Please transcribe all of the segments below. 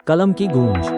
कलम की गूंज।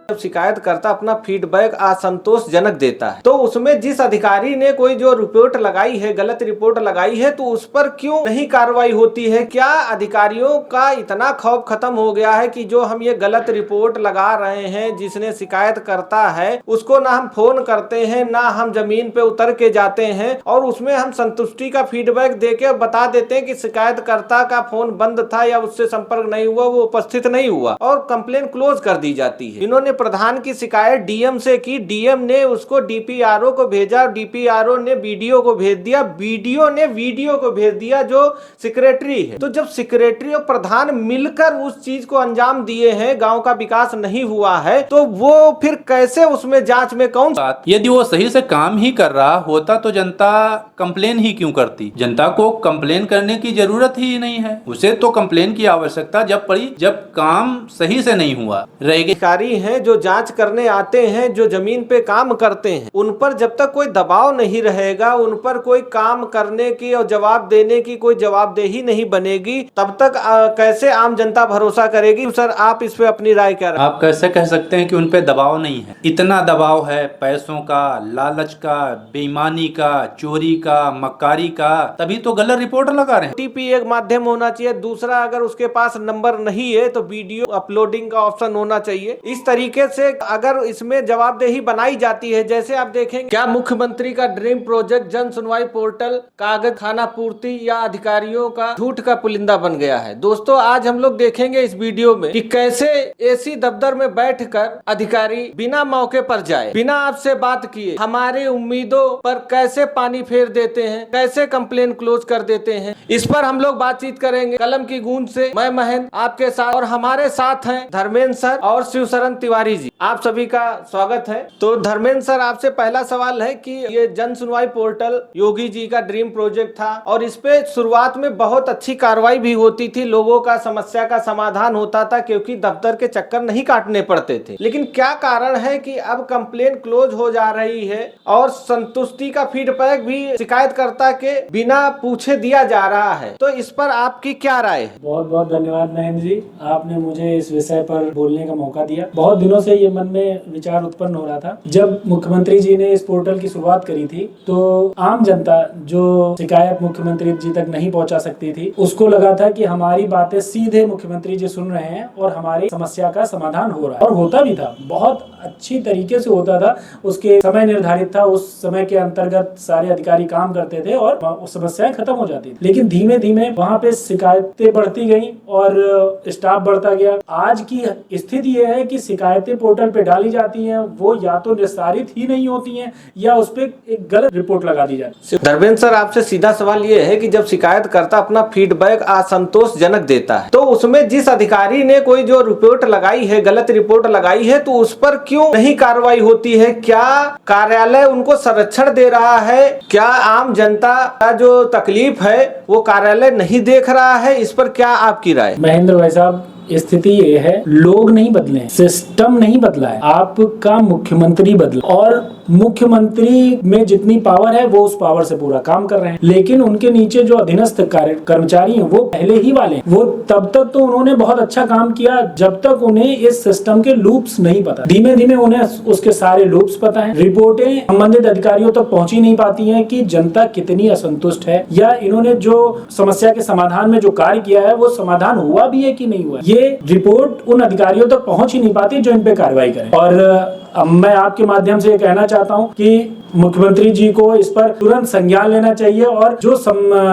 जब शिकायतकर्ता अपना फीडबैक असंतोषजनक देता है तो उसमें जिस अधिकारी ने कोई जो रिपोर्ट लगाई है, गलत रिपोर्ट लगाई है, तो उस पर क्यों नहीं कार्रवाई होती है? क्या अधिकारियों का इतना खौफ खत्म हो गया है कि जो हम ये गलत रिपोर्ट लगा रहे हैं, जिसने शिकायत करता है उसको ना हम फोन करते हैं, ना हम जमीन पे उतर के जाते हैं और उसमें हम संतुष्टि का फीडबैक देके बता देते हैं कि शिकायतकर्ता का फोन बंद था या उससे संपर्क नहीं हुआ, वो उपस्थित नहीं हुआ और कंप्लेन क्लोज कर दी जाती है। इन्होंने प्रधान की शिकायत डीएम से की, डीएम ने उसको डीपीआरओ को भेजा, डीपीआरओ ने बीडीओ को भेज दिया, बीडीओ ने वीडियो को भेज दिया जो सेक्रेटरी है। तो जब सेक्रेटरी और प्रधान मिलकर उस चीज को अंजाम दिए हैं, गांव का विकास नहीं हुआ है, तो वो फिर कैसे उसमें जांच में कौन? यदि वो सही से काम ही कर रहा होता तो जनता कंप्लेन ही क्यों करती? जनता को कंप्लेन करने की जरूरत ही नहीं है। उसे तो कंप्लेन की आवश्यकता जब पड़ी जब काम सही से नहीं हुआ रहेगी। अधिकारी हैं जो जांच करने आते हैं, जो जमीन पे काम करते हैं, उन पर जब तक कोई दबाव नहीं रहेगा, उन पर कोई काम करने की और जवाब देने की कोई जवाबदेही नहीं बनेगी, तब तक कैसे आम जनता भरोसा करेगी? सर, आप इस पे अपनी राय क्या? आप कैसे कह सकते हैं कि उन पे दबाव नहीं है? इतना दबाव है पैसों का, लालच का, बेईमानी का, चोरी का, मक्कारी का, तभी तो गलत रिपोर्ट लगा रहे हैं। ओटीपी एक माध्यम होना चाहिए, दूसरा अगर उसके पास नंबर नहीं है तो वीडियो अपलोडिंग का ऑप्शन होना चाहिए। इस तरीके से अगर इसमें जवाबदेही बनाई जाती है, जैसे आप देखेंगे क्या मुख्यमंत्री का ड्रीम प्रोजेक्ट जन सुनवाई पोर्टल कागज खाना पूर्ति या अधिकारियों का झूठ का पुलिंदा बन गया है? दोस्तों, आज हम लोग देखेंगे इस वीडियो में कि कैसे एसी दफ्तर में बैठकर अधिकारी बिना मौके पर जाए, बिना आपसे बात किए हमारी उम्मीदों पर कैसे पानी फेर देते हैं, कैसे कंप्लेन क्लोज कर देते हैं। इस पर हम लोग बातचीत करेंगे कलम की गूंज से। मैं महेंद्र आपके साथ और हमारे साथ हैं धर्मेंद्र सर और शिवशरण तिवारी जी। आप सभी का स्वागत है। तो धर्मेंद्र सर, आपसे पहला सवाल है कि ये जन सुनवाई पोर्टल योगी जी का ड्रीम प्रोजेक्ट था और इस पे शुरुआत में बहुत अच्छी कार्रवाई भी होती थी, लोगों का समस्या का समाधान होता था क्योंकि दफ्तर के चक्कर नहीं काटने पड़ते थे। लेकिन क्या कारण है कि अब कंप्लेन क्लोज हो जा रही है और संतुष्टि का फीडबैक भी शिकायतकर्ता के बिना पूछे दिया जा रहा है? तो इस पर आपकी क्या राय है? बहुत बहुत धन्यवाद महेंद्र जी, आपने मुझे इस विषय पर बोलने का मौका दिया। बहुत दिनों से ये मन में विचार उत्पन्न हो रहा था। जब मुख्यमंत्री जी ने इस पोर्टल की शुरुआत करी थी तो आम जनता जो शिकायत मुख्यमंत्री जी तक नहीं पहुंचा सकती थी, उसको लगा था कि हमारी बातें सीधे मुख्यमंत्री जी सुन रहे हैं और हमारी समस्या का समाधान हो रहा है। और होता भी था, बहुत अच्छी तरीके से होता था। उसके समय निर्धारित था, उस समय के अंतर्गत सारे अधिकारी काम करते थे और समस्याएं खत्म हो जाती थी। लेकिन धीमे धीमे वहाँ पे शिकायतें बढ़ती गई और स्टाफ बढ़ता गया। आज की स्थिति यह है कि शिकायतें पोर्टल पे डाली जाती हैं, वो या तो निस्तारित ही नहीं होती हैं या उस पे एक गलत रिपोर्ट लगा दी जाती है। धर्मेंद्र सर, आपसे सीधा सवाल ये है कि जब शिकायतकर्ता अपना फीडबैक असंतोषजनक देता है तो उसमें जिस अधिकारी ने कोई जो रिपोर्ट लगाई है, गलत रिपोर्ट लगाई है, तो उस पर क्यों नहीं कार्रवाई होती है? क्या कार्यालय उनको संरक्षण दे रहा है? क्या आम जनता का जो तकलीफ है वो कार्यालय नहीं देख रहा है? इस पर क्या आपकी राय? महेंद्र भाई साहब, स्थिति ये है, लोग नहीं बदले, सिस्टम नहीं बदला है, आपका मुख्यमंत्री बदला और मुख्यमंत्री में जितनी पावर है वो उस पावर से पूरा काम कर रहे हैं। लेकिन उनके नीचे जो अधीनस्थ कर्मचारी हैं वो पहले ही वाले हैं। वो तब तक तो उन्होंने बहुत अच्छा काम किया जब तक उन्हें इस सिस्टम के लूप्स नहीं पता। धीमे धीमे उन्हें उसके सारे लूप्स पता है। रिपोर्टें संबंधित अधिकारियों तक पहुंच ही नहीं पाती हैं कि जनता कितनी असंतुष्ट है या इन्होंने जो समस्या के समाधान में जो कार्य किया है वो समाधान हुआ भी है कि नहीं हुआ। ये रिपोर्ट उन अधिकारियों तक पहुंच ही नहीं पाती जो इन पे कार्रवाई करें। और अब मैं आपके माध्यम से ये कहना चाहता हूं कि मुख्यमंत्री जी को इस पर तुरंत संज्ञान लेना चाहिए और जो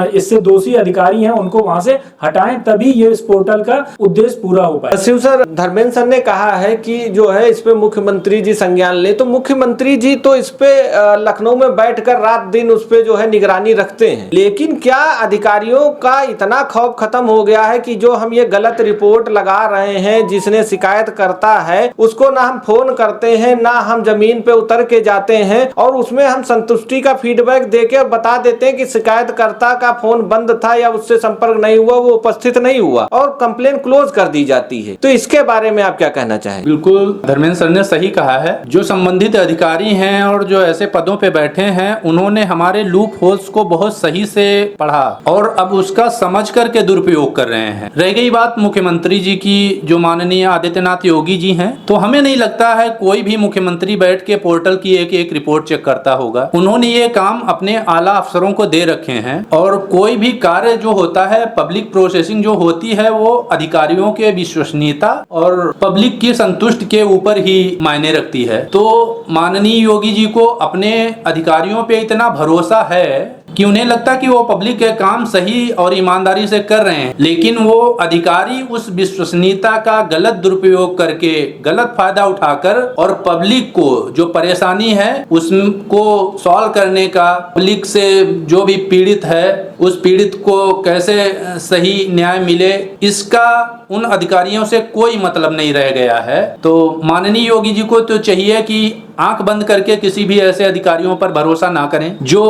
इससे दोषी अधिकारी हैं उनको वहां से हटाएं, तभी ये इस पोर्टल का उद्देश्य पूरा हो पाए। शिव सर, धर्मेंद्र सर ने कहा है कि जो है इस पे मुख्यमंत्री जी संज्ञान ले, तो मुख्यमंत्री जी तो इस पे लखनऊ में बैठकर रात दिन उस पे जो है निगरानी रखते हैं। लेकिन क्या अधिकारियों का इतना खौफ खत्म हो गया है कि जो हम ये गलत रिपोर्ट लगा रहे हैं, जिसने शिकायत करता है उसको ना हम फोन करते हैं, ना हम जमीन पे उतर के जाते हैं और उसमें हम संतुष्टि का फीडबैक देके बता देते हैं कि शिकायतकर्ता का फोन बंद था या उससे संपर्क नहीं हुआ, वो उपस्थित नहीं हुआ और कंप्लेन क्लोज कर दी जाती है। तो इसके बारे में आप क्या कहना चाहेंगे? बिल्कुल धर्मेंद्र सर ने सही कहा है। जो संबंधित अधिकारी हैं और जो ऐसे पदों पे बैठे हैं, उन्होंने हमारे लूप होल्स को बहुत सही से पढ़ा और अब उसका समझ करके दुरुपयोग कर रहे हैं। रह गई बात मुख्यमंत्री जी की, जो माननीय आदित्यनाथ योगी जी हैं, तो हमें नहीं लगता है कोई भी मुख्यमंत्री बैठ के पोर्टल की एक एक रिपोर्ट चेक करता होगा। उन्होंने ये काम अपने आला अफसरों को दे रखे हैं और कोई भी कार्य जो होता है, पब्लिक प्रोसेसिंग जो होती है, वो अधिकारियों के विश्वसनीयता और पब्लिक की संतुष्ट के ऊपर ही मायने रखती है। तो माननीय योगी जी को अपने अधिकारियों पे इतना भरोसा है कि उन्हें लगता कि वो पब्लिक के काम सही और ईमानदारी से कर रहे हैं, लेकिन वो अधिकारी उस विश्वसनीयता का गलत दुरुपयोग करके, गलत फायदा उठाकर और पब्लिक को जो परेशानी है उसको सॉल्व करने का, पब्लिक से जो भी पीड़ित है उस पीड़ित को कैसे सही न्याय मिले, इसका उन अधिकारियों से कोई मतलब नहीं रह गया है। तो माननीय योगी जी को तो चाहिए कि आंख बंद करके किसी भी ऐसे अधिकारियों पर भरोसा ना करें जो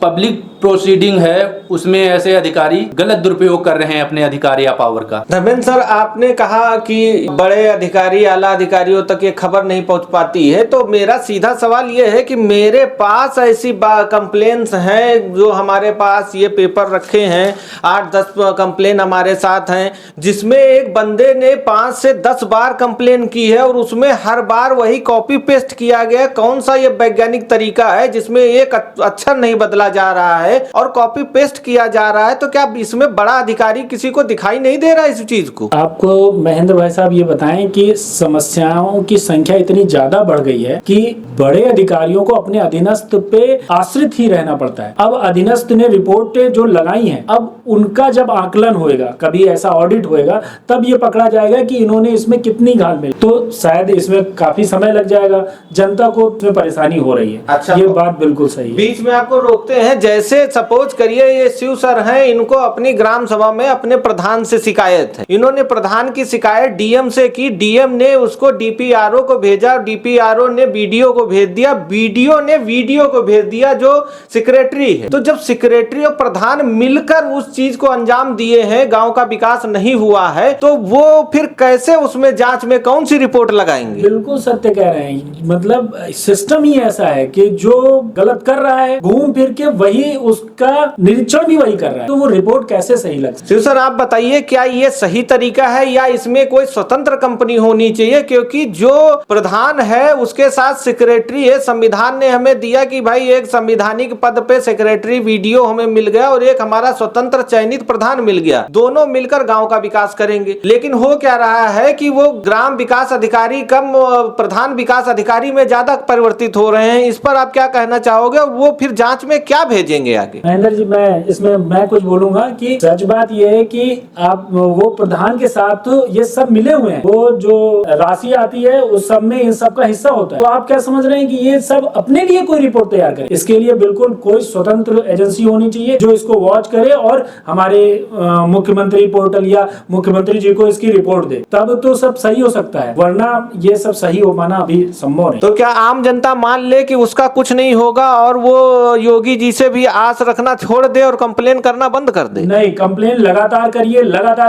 पब्लिक प्रोसीडिंग है उसमें ऐसे अधिकारी गलत दुरुपयोग कर रहे हैं अपने अधिकार या पावर का। धर्मेंद्र सर, आपने कहा कि बड़े अधिकारी, आला अधिकारियों तक ये खबर नहीं पहुंच पाती है, तो मेरा सीधा सवाल ये है कि मेरे पास ऐसी कंप्लेन्स हैं, जो हमारे पास ये पेपर रखे हैं, 8-10 कंप्लेन हमारे साथ हैं, जिसमें एक बंदे ने 5 से 10 बार कंप्लेन की है और उसमें हर बार वही कॉपी पेस्ट किया गया। कौन सा ये वैज्ञानिक तरीका है जिसमें एक अक्षर नहीं बदला जा रहा है और कॉपी पेस्ट किया जा रहा है? तो क्या इसमें बड़ा अधिकारी किसी को दिखाई नहीं दे रहा है इस चीज को? आपको महेंद्र भाई साहब ये बताएं कि समस्याओं की संख्या इतनी ज्यादा बढ़ गई है कि बड़े अधिकारियों को अपने अधीनस्थ पे आश्रित ही रहना पड़ता है। अब अधीनस्थ ने रिपोर्टें जो लगाई हैं, अब उनका जब आकलन होएगा, कभी ऐसा ऑडिट होएगा, तब ये पकड़ा जाएगा कि इन्होंने इसमें कितनी घाल मिली। तो शायद इसमें काफी समय लग जाएगा, जनता को इसमें परेशानी हो रही है। अच्छा, ये बात बिल्कुल सही है। बीच में आपको रोकते हैं, जैसे सपोज करिए ये शिव सर हैं, इनको अपनी ग्राम सभा में अपने प्रधान से शिकायत है, इन्होंने प्रधान की शिकायत डीएम से की, डीएम ने उसको डीपीआरओ को भेजा, डीपीआरओ ने बीडीओ को भेज दिया, बीडीओ ने वीडियो को भेज दिया जो सेक्रेटरी है। तो जब सेक्रेटरी और प्रधान मिलकर उस चीज को अंजाम दिए हैं, गांव का विकास नहीं हुआ है, तो वो फिर कैसे उसमें जांच में कौन सी रिपोर्ट लगाएंगे? बिल्कुल सत्य कह रहे हैं। मतलब सिस्टम ही ऐसा है कि जो गलत कर रहा है घूम फिर के वही उसका निरीक्षण भी वही कर रहा है, तो वो रिपोर्ट कैसे सही लग सकती है? सर आप बताइए, क्या ये सही तरीका है या इसमें कोई स्वतंत्र कंपनी होनी चाहिए? क्योंकि जो प्रधान है उसके साथ सेक्रेटरी है, संविधान ने हमें दिया कि भाई एक संवैधानिक पद पे सेक्रेटरी वीडियो हमें मिल गया और एक हमारा स्वतंत्र चयनित प्रधान मिल गया, दोनों मिलकर गांव का विकास करेंगे। लेकिन हो क्या रहा है कि वो ग्राम विकास अधिकारी कम प्रधान विकास अधिकारी में ज्यादा परिवर्तित हो रहे हैं। इस पर आप क्या कहना चाहोगे? वो फिर जांच में क्या भेजेंगे आगे? महेंद्र जी, मैं कुछ बोलूंगा कि सच बात यह है कि आप वो प्रधान के साथ ये सब मिले हुए हैं, वो जो राशि आती है उस सब में इन सब का हिस्सा होता है। तो आप क्या समझ रहे हैं कि ये सब अपने लिए कोई रिपोर्ट तैयार करे? इसके लिए बिल्कुल कोई स्वतंत्र एजेंसी होनी चाहिए जो इसको वॉच करे और हमारे मुख्यमंत्री पोर्टल या मुख्यमंत्री जी को इसकी रिपोर्ट दे, तब तो सब सही हो सकता है, वरना ये सब सही हो पाना अभी संभव नहीं। तो क्या आम जनता मान ले कि उसका कुछ नहीं होगा और वो योगी जी से भी आस रखना छोड़ दे और कंप्लेन करना बंद कर दे? नहीं, कंप्लेन लगातार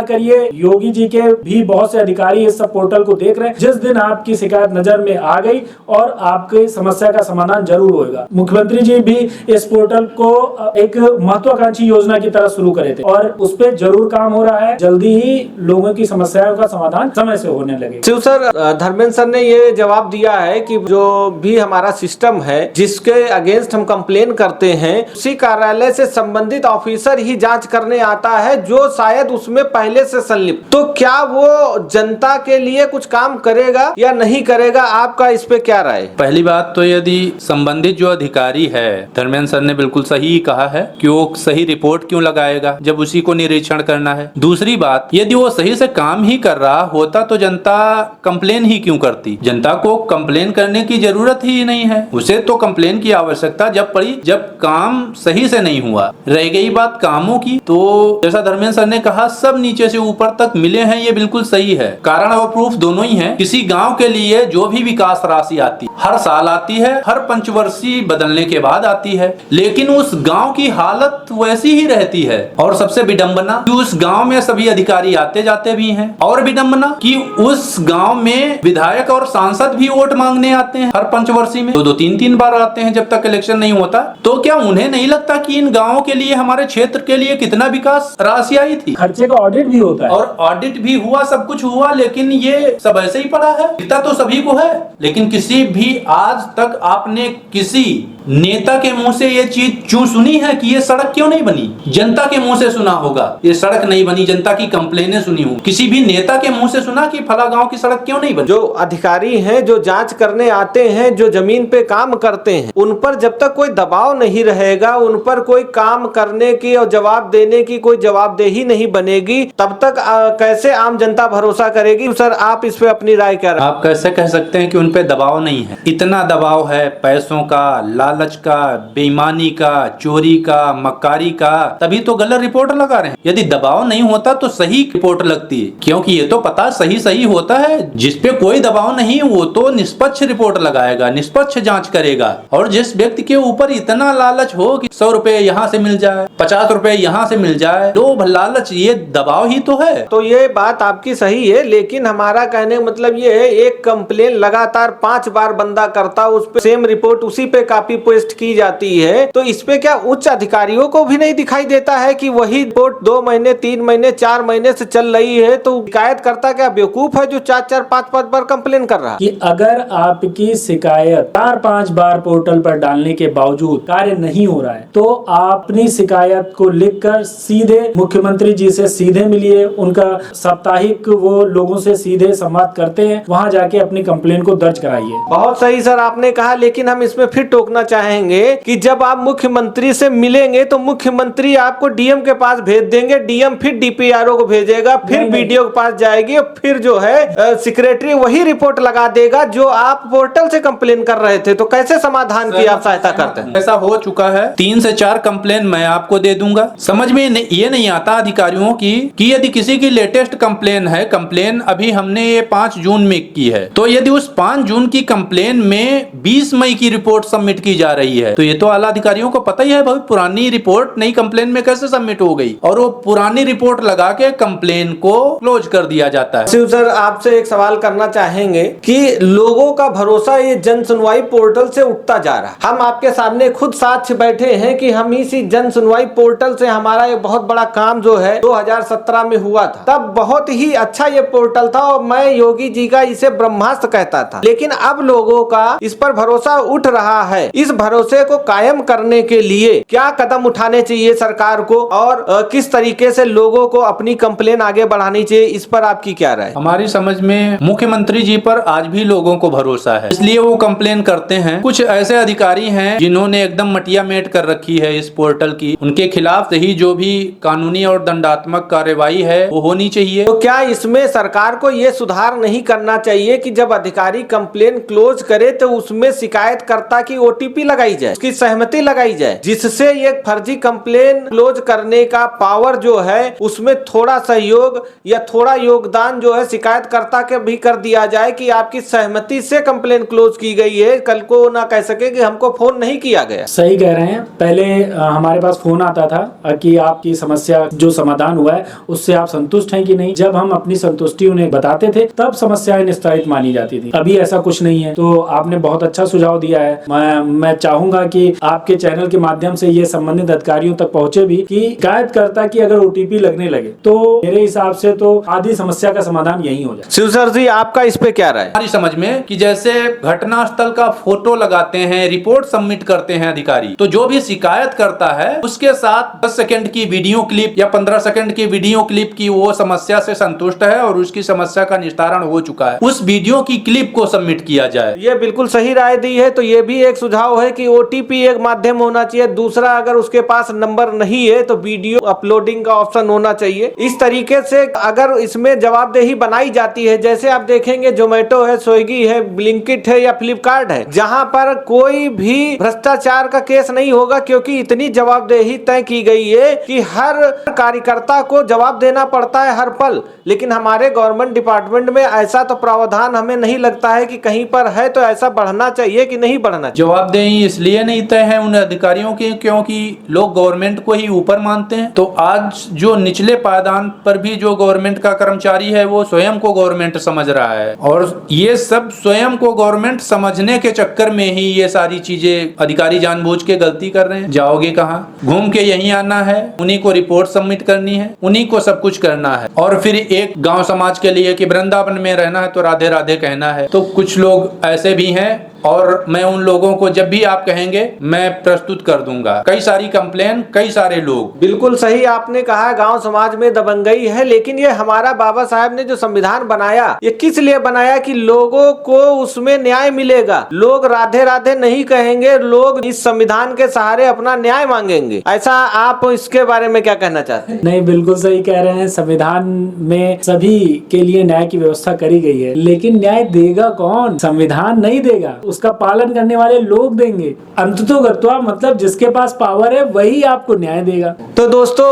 करिए। योगी जी के भी बहुत से अधिकारी इस सब पोर्टल को देख रहे हैं। जिस दिन आपकी शिकायत नजर में आ गई और आपकी समस्या का समाधान जरूर होगा। मुख्यमंत्री जी भी इस पोर्टल को एक महत्वाकांक्षी योजना की तरह शुरू करे थे और उस पर जरूर काम हो रहा है। जल्दी ही लोगों की समस्याओं का समाधान समय से होने लगे। शिव सर, धर्मेंद्र सर ने ये जवाब दिया है कि जो भी हमारा सिस्टम है जिसके अगेंस्ट हम कंप्लेन करते हैं, उसी कार्यालय से संबंधित ऑफिसर ही जांच करने आता है जो शायद उसमें पहले से संलिप्त। तो क्या वो जनता के लिए कुछ काम करेगा या नहीं करेगा? आपका इस पे क्या राय? पहली बात तो यदि संबंधित जो अधिकारी है, धर्मेंद्र सर ने बिल्कुल सही कहा है कि वो सही रिपोर्ट क्यों लगाएगा जब उसी को निरीक्षण करना है। दूसरी बात, यदि वो सही से काम ही कर रहा होता तो जनता कंप्लेन ही क्यों करती। जनता को कंप्लेन करने की जरूरत ही नहीं है, उसे तो कंप्लेन की आवश्यकता जब पड़ी जब काम सही से नहीं हुआ। रह गई बात कामों की, तो जैसा धर्मेंद्र सर ने कहा, सब नीचे से ऊपर तक मिले हैं, ये बिल्कुल सही है। कारण और प्रूफ दोनों ही हैं। किसी गांव के लिए जो भी विकास राशि आती हर साल आती है, हर पंचवर्षीय बदलने के बाद आती है, लेकिन उस गांव की हालत वैसी ही रहती है। और सबसे विडंबना कि उस गांव में सभी अधिकारी आते जाते भी हैं, और विडंबना कि उस गांव में विधायक और सांसद भी वोट मांगने आते हैं हर पंचवर्षीय में, दो तीन तीन बार आते हैं जब तक इलेक्शन नहीं होता। तो क्या उन्हें नहीं लगता कि इन गाँवों के लिए, हमारे क्षेत्र के लिए कितना विकास राशि आई थी? खर्चे का ऑडिट भी होता है, और ऑडिट भी हुआ, सब कुछ हुआ, लेकिन ये सब ऐसे ही पड़ा है। दिखता तो सभी को है, लेकिन किसी भी आज तक आपने किसी नेता के मुंह से ये चीज क्यों सुनी है कि ये सड़क क्यों नहीं बनी? जनता के मुंह से सुना होगा ये सड़क नहीं बनी, जनता की कंप्लेनें सुनी हो। किसी भी नेता के मुंह से सुना कि फला गांव की सड़क क्यों नहीं बनी? जो अधिकारी हैं, जो जांच करने आते हैं, जो जमीन पे काम करते हैं, उन पर जब तक कोई दबाव नहीं रहेगा, उन पर कोई काम करने की और जवाब देने की कोई जवाबदेही नहीं बनेगी, तब तक कैसे आम जनता भरोसा करेगी? सर, आप इस पे अपनी राय क्या? आप कैसे कह सकते हैं कि उन पे दबाव नहीं है? इतना दबाव है, पैसों का, लालच का, बेईमानी का, चोरी का, मक्कारी का, तभी तो गलत रिपोर्ट लगा रहे हैं। यदि दबाव नहीं होता तो सही रिपोर्ट लगती है, क्योंकि ये तो पता सही सही होता है। जिसपे कोई दबाव नहीं वो तो निष्पक्ष रिपोर्ट लगाएगा, निष्पक्ष जांच करेगा। और जिस व्यक्ति के ऊपर इतना लालच हो कि 100 रुपए यहाँ से मिल जाए, 50 रुपए यहाँ से मिल जाए, लोभ लालच, ये दबाव ही तो है। तो ये बात आपकी सही है, लेकिन हमारा कहने का मतलब ये है, एक कंप्लेन लगातार 5 बार बंदा करता, उस पे सेम रिपोर्ट उसी पे कॉपी पेस्ट की जाती है, तो इस पे क्या उच्च अधिकारियों को भी नहीं दिखाई देता है कि वही रिपोर्ट 2 महीने 3 महीने 4 महीने से चल रही है? तो शिकायत करता क्या बेवकूफ है जो 4-4 5-5 बार कंप्लेन कर रहा है? कि अगर आपकी शिकायत 4-5 बार पोर्टल पर डालने के बावजूद कार्य नहीं हो रहा है, तो आप अपनी शिकायत को लिखकर सीधे मुख्यमंत्री जी से सीधे मिलिए। उनका साप्ताहिक वो लोगों से सीधे संवाद करते हैं, वहां जाके अपनी कंप्लेन को दर्ज कराइए। बहुत सही सर आपने कहा, लेकिन हम इसमें फिर टोकना चाहेंगे कि जब आप मुख्यमंत्री से मिलेंगे तो मुख्यमंत्री आपको डीएम के पास भेज देंगे, डीएम फिर डीपीआरओ को भेजेगा, फिर बीडीओ के पास जाएगी, फिर जो है सेक्रेटरी वही रिपोर्ट लगा देगा जो आप पोर्टल से कंप्लेन कर रहे थे। तो कैसे समाधान की आप सहायता करते हैं? ऐसा हो चुका है, 3 से 4 कंप्लेन मैं आपको दे दूंगा। समझ में ये नहीं आता अधिकारियों की कि यदि किसी की लेटेस्ट कंप्लेन है, कंप्लेन अभी हमने ये 5 जून में की है, तो यदि उस 5 जून की कंप्लेन में 20 मई की रिपोर्ट सबमिट की जा रही है, तो ये तो आला अधिकारियों को पता ही है भाई पुरानी रिपोर्ट नई कंप्लेन में कैसे सबमिट हो गई, और वो पुरानी रिपोर्ट लगा के कंप्लेन को क्लोज कर दिया जाता है। शिव सर, आपसे एक सवाल करना चाहेंगे कि लोगों का भरोसा ये जन सुनवाई पोर्टल से उठता जा रहा है। हम आपके सामने खुद साक्ष्य बैठे हैं कि हम इसी जन सुनवाई पोर्टल से हमारा एक बहुत बड़ा काम जो है 2017 में हुआ था, तब बहुत ही अच्छा ये पोर्टल था और मैं योगी जी का इसे ब्रह्मास्त्र कहता था। लेकिन अब लोगों का इस पर भरोसा उठ रहा है। इस भरोसे को कायम करने के लिए क्या कदम उठाने चाहिए सरकार को, और किस तरीके से लोगों को अपनी कंप्लेन आगे बढ़ानी चाहिए, इस पर आपकी क्या राय? हमारी समझ में मुख्यमंत्री जी पर आज भी लोगों को भरोसा है, इसलिए वो कंप्लेन करते हैं। कुछ ऐसे अधिकारी हैं जिन्होंने एकदम मटिया मेट कर रखी है इस पोर्टल की, उनके खिलाफ ही जो भी कानूनी और दंडात्मक कार्यवाही है वो होनी चाहिए। तो क्या इसमें सरकार को ये सुधार नहीं करना चाहिए कि जब अधिकारी कंप्लेन क्लोज करे तो उसमें शिकायतकर्ता की ओटीपी लगाई जाए, उसकी सहमति लगाई जाए, जिससे ये फर्जी कंप्लेन क्लोज करने का पावर जो है उसमें थोड़ा सहयोग या थोड़ा योगदान जो है शिकायतकर्ता के भी कर दिया जाए कि आपकी सहमति से कंप्लेन क्लोज की गई है, कल को ना कह सके कि हमको फोन नहीं किया गया। सही कह रहे हैं। पहले हमारे पास फोन आता था कि आपकी समस्या जो समाधान हुआ है उससे आप संतुष्ट हैं कि नहीं। जब हम अपनी संतुष्टि उन्हें बताते थे तब समस्याएं निस्तारित मानी जाती थी। अभी ऐसा कुछ नहीं है। तो आपने बहुत अच्छा सुझाव दिया है। मैं चाहूंगा कि आपके चैनल के माध्यम से ये संबंधित अधिकारियों तक पहुंचे भी कि शिकायतकर्ता की अगर ओटीपी लगने लगे तो मेरे हिसाब से तो आधी समस्या का समाधान यही हो जाए। शिव सर जी, आपका इस पे क्या राय? हमारी समझ में कि जैसे घटना स्थल का फोटो लगाते हैं, रिपोर्ट सबमिट करते हैं अधिकारी, तो जो भी शिकायत करता है उसके साथ 10 सेकंड की वीडियो क्लिप या 15 सेकंड की वीडियो क्लिप की वो समस्या से संतुष्ट है और उसकी समस्या का निस्तारण हो चुका है, उस वीडियो की क्लिप को सबमिट किया जाए। ये बिल्कुल सही राय दी है। तो ये भी एक सुझाव सुझाव है कि ओटीपी एक माध्यम होना चाहिए, दूसरा अगर उसके पास नंबर नहीं है तो वीडियो अपलोडिंग का ऑप्शन होना चाहिए। इस तरीके से अगर इसमें जवाबदेही बनाई जाती है, जैसे आप देखेंगे जोमेटो है, स्विगी है, ब्लिंकिट है या फ्लिपकार्ट है, जहां पर कोई भी भ्रष्टाचार का केस नहीं होगा, क्योंकि इतनी जवाबदेही तय की गई है कि हर कार्यकर्ता को जवाब देना पड़ता है हर पल। लेकिन हमारे गवर्नमेंट डिपार्टमेंट में ऐसा तो प्रावधान हमें नहीं लगता है कि कहीं पर है, तो ऐसा बढ़ना चाहिए कि नहीं बढ़ना चाहिए। जवाबदेही इसलिए नहीं तय है उन अधिकारियों की क्योंकि लोग गवर्नमेंट को ही ऊपर मानते हैं। तो आज जो निचले पायदान पर भी जो गवर्नमेंट का कर्मचारी है वो स्वयं को गवर्नमेंट समझ रहा है, और ये सब स्वयं को गवर्नमेंट समझने के चक्कर में ही ये सारी चीजें अधिकारी जानबूझ के गलती कर रहे हैं। जाओगे कहाँ? घूम के यहीं आना है, उन्हीं को रिपोर्ट सबमिट करनी है, उन्हीं को सब कुछ करना है, और फिर एक गांव समाज के लिए कि वृंदावन में रहना है तो राधे राधे कहना है। तो कुछ लोग ऐसे भी हैं, और मैं उन लोगों को जब भी आप कहेंगे मैं प्रस्तुत कर दूंगा। कई सारी कंप्लेन, कई सारे लोग। बिल्कुल सही आपने कहा, गांव समाज में दबंगई है, लेकिन ये हमारा बाबा साहब ने जो संविधान बनाया, ये किस लिए बनाया? कि लोगों को उसमें न्याय मिलेगा। लोग राधे राधे नहीं कहेंगे, लोग इस संविधान के सहारे अपना न्याय मांगेंगे। ऐसा आप इसके बारे में क्या कहना चाहते हैं? नहीं, बिल्कुल सही कह रहे हैं। संविधान में सभी के लिए न्याय की व्यवस्था करी गई है, लेकिन न्याय देगा कौन? संविधान नहीं देगा, उसका पालन करने वाले लोग देंगे। अंततोगत्वा मतलब जिसके पास पावर है वही आपको न्याय देगा। तो दोस्तों,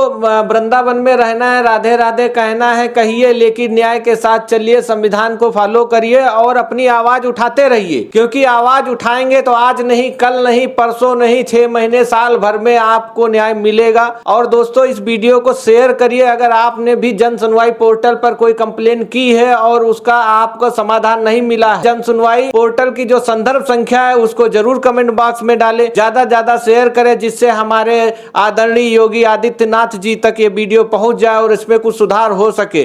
वृंदावन में रहना है, राधे राधे कहना है, कहिए, लेकिन न्याय के साथ चलिए, संविधान को फॉलो करिए और अपनी आवाज उठाते रहिए, क्योंकि आवाज उठाएंगे तो आज नहीं, कल नहीं, परसों नहीं, 6 महीने, साल भर में आपको न्याय मिलेगा। और दोस्तों, इस वीडियो को शेयर करिए। अगर आपने भी जन सुनवाई पोर्टल पर कोई कंप्लेन की है और उसका आपको समाधान नहीं मिला है, जन सुनवाई पोर्टल की जो संदर्भ संख्या है उसको जरूर कमेंट बॉक्स में डालें, ज्यादा शेयर करें, जिससे हमारे आदरणीय योगी आदित्यनाथ जी तक ये वीडियो पहुंच जाए और इसमें कुछ सुधार हो सके।